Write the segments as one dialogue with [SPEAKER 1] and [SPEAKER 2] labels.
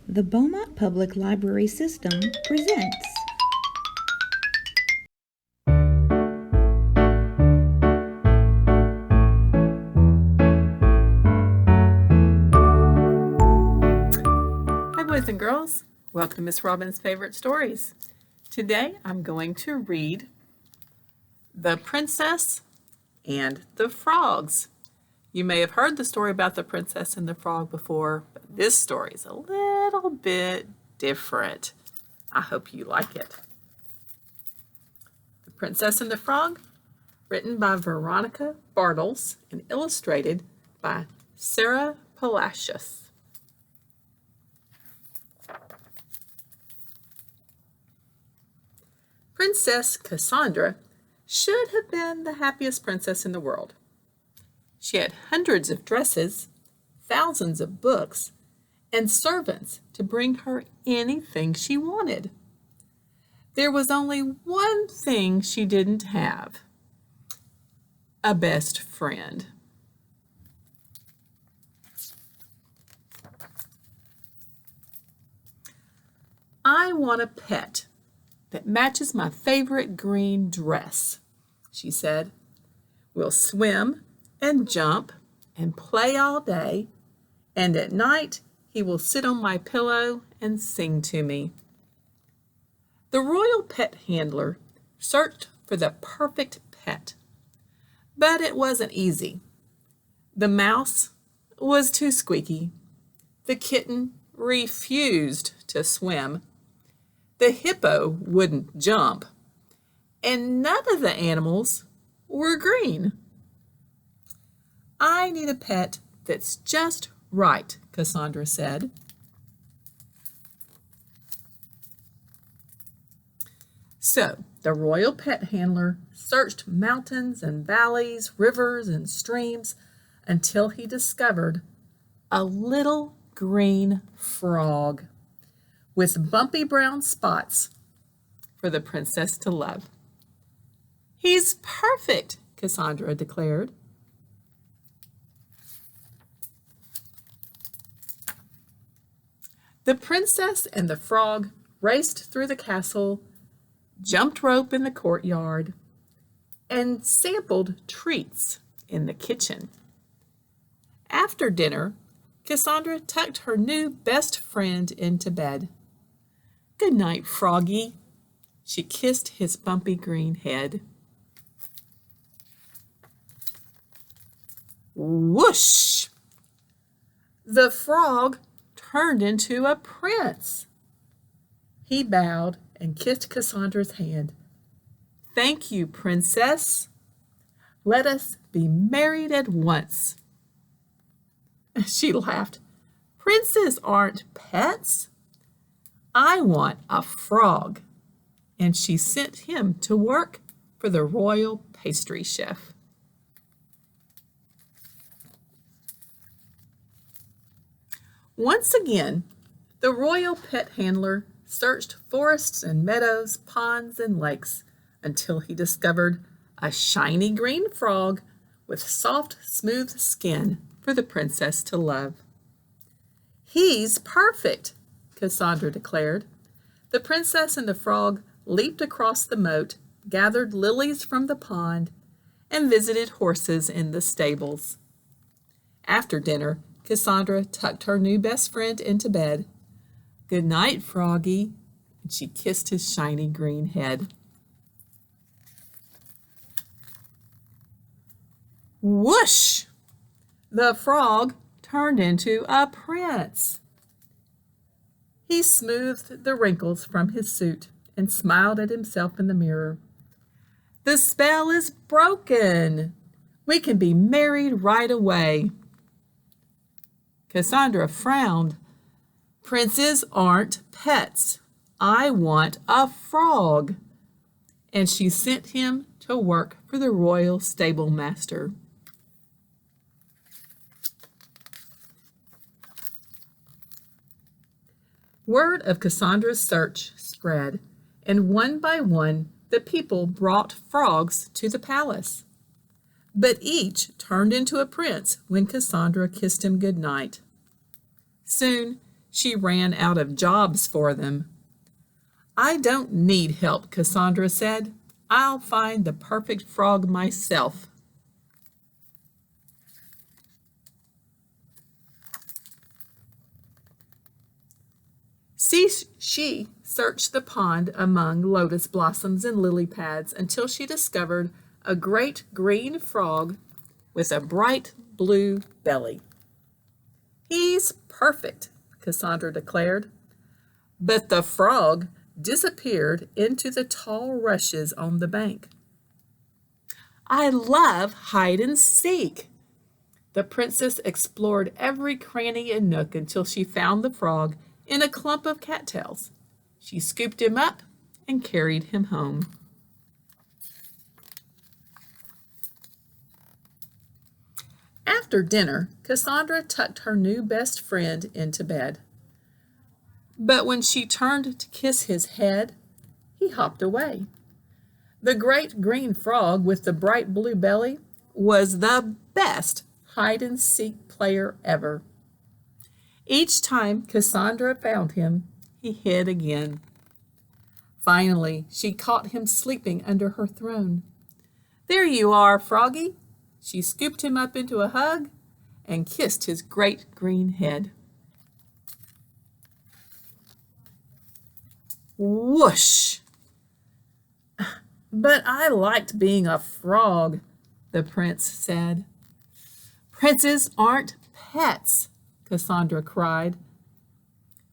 [SPEAKER 1] The Beaumont Public Library System presents.
[SPEAKER 2] Hi boys and girls, welcome to Miss Robin's Favorite Stories. Today I'm going to read The Princess and the Frogs. You may have heard the story about the princess and the frog before, but this story is a little bit different. I hope you like it. The Princess and the Frog, written by Veronica Bartels and illustrated by Sarah Palacios. Princess Cassandra should have been the happiest princess in the world. She had hundreds of dresses, thousands of books, and servants to bring her anything she wanted. There was only one thing she didn't have: a best friend. I want a pet that matches my favorite green dress, she said. We'll swim and jump and play all day, and at night he will sit on my pillow and sing to me. The royal pet handler searched for the perfect pet, but it wasn't easy. The mouse was too squeaky. The kitten refused to swim. The hippo wouldn't jump, and none of the animals were green. I need a pet that's just right, Cassandra said. So the royal pet handler searched mountains and valleys, rivers and streams until he discovered a little green frog with bumpy brown spots for the princess to love. He's perfect, Cassandra declared. The princess and the frog raced through the castle, jumped rope in the courtyard, and sampled treats in the kitchen. After dinner, Cassandra tucked her new best friend into bed. Good night, Froggy. She kissed his bumpy green head. Whoosh! The frog turned into a prince. He bowed and kissed Cassandra's hand. Thank you, princess. Let us be married at once. She laughed. Princes aren't pets. I want a frog. And she sent him to work for the royal pastry chef. Once again, the royal pet handler searched forests and meadows, ponds and lakes until he discovered a shiny green frog with soft, smooth skin for the princess to love. He's perfect, Cassandra declared. The princess and the frog leaped across the moat, gathered lilies from the pond, and visited horses in the stables. After dinner, Cassandra tucked her new best friend into bed. Good night, Froggy, and she kissed his shiny green head. Whoosh! The frog turned into a prince. He smoothed the wrinkles from his suit and smiled at himself in the mirror. The spell is broken. We can be married right away. Cassandra frowned. Princes aren't pets. I want a frog. And she sent him to work for the royal stable master. Word of Cassandra's search spread, and one by one the people brought frogs to the palace. But each turned into a prince when Cassandra kissed him good night. Soon she ran out of jobs for them. "I don't need help," Cassandra said. "I'll find the perfect frog myself." She searched the pond among lotus blossoms and lily pads until she discovered a great green frog with a bright blue belly. "He's perfect," Cassandra declared. But the frog disappeared into the tall rushes on the bank. "I love hide and seek." The princess explored every cranny and nook until she found the frog in a clump of cattails. She scooped him up and carried him home. After dinner, Cassandra tucked her new best friend into bed. But when she turned to kiss his head, he hopped away. The great green frog with the bright blue belly was the best hide-and-seek player ever. Each time Cassandra found him, he hid again. Finally, she caught him sleeping under her throne. "There you are, Froggy." She scooped him up into a hug and kissed his great green head. Whoosh! "But I liked being a frog," the prince said. "Princes aren't pets," Cassandra cried.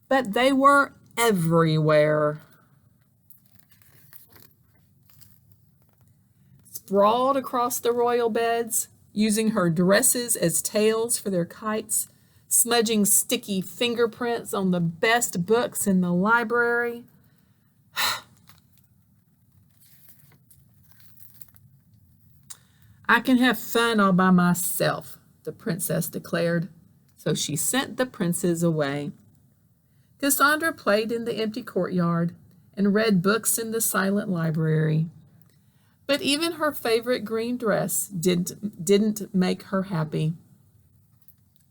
[SPEAKER 2] But they were everywhere. Sprawled across the royal beds, using her dresses as tails for their kites, smudging sticky fingerprints on the best books in the library. "I can have fun all by myself," the princess declared. So she sent the princes away. Cassandra played in the empty courtyard and read books in the silent library. But even her favorite green dress didn't make her happy.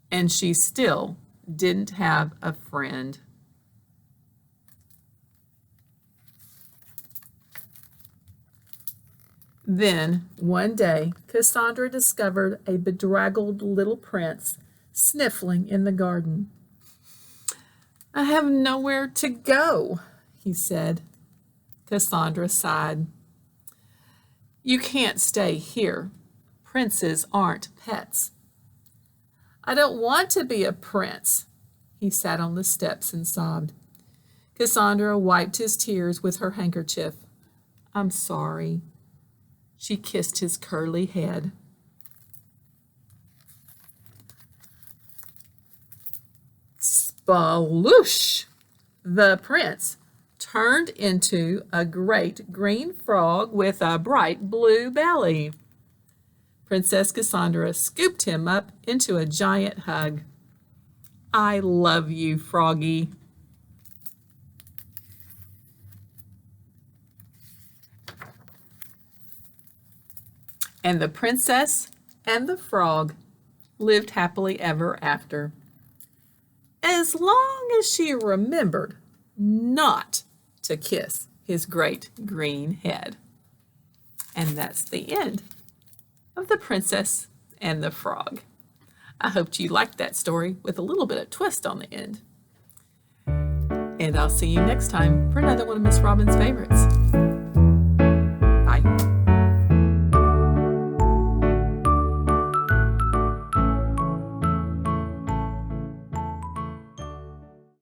[SPEAKER 2] And she still didn't have a friend. Then, one day, Cassandra discovered a bedraggled little prince sniffling in the garden. "I have nowhere to go," he said. Cassandra sighed. "You can't stay here. Princes aren't pets." "I don't want to be a prince." He sat on the steps and sobbed. Cassandra wiped his tears with her handkerchief. "I'm sorry." She kissed his curly head. Sploosh! The prince turned into a great green frog with a bright blue belly. Princess Cassandra scooped him up into a giant hug. "I love you, Froggy." And the princess and the frog lived happily ever after, as long as she remembered not to kiss his great green head. And that's the end of The Princess and the Frog. I hoped you liked that story with a little bit of twist on the end. And I'll see you next time for another one of Miss Robin's favorites.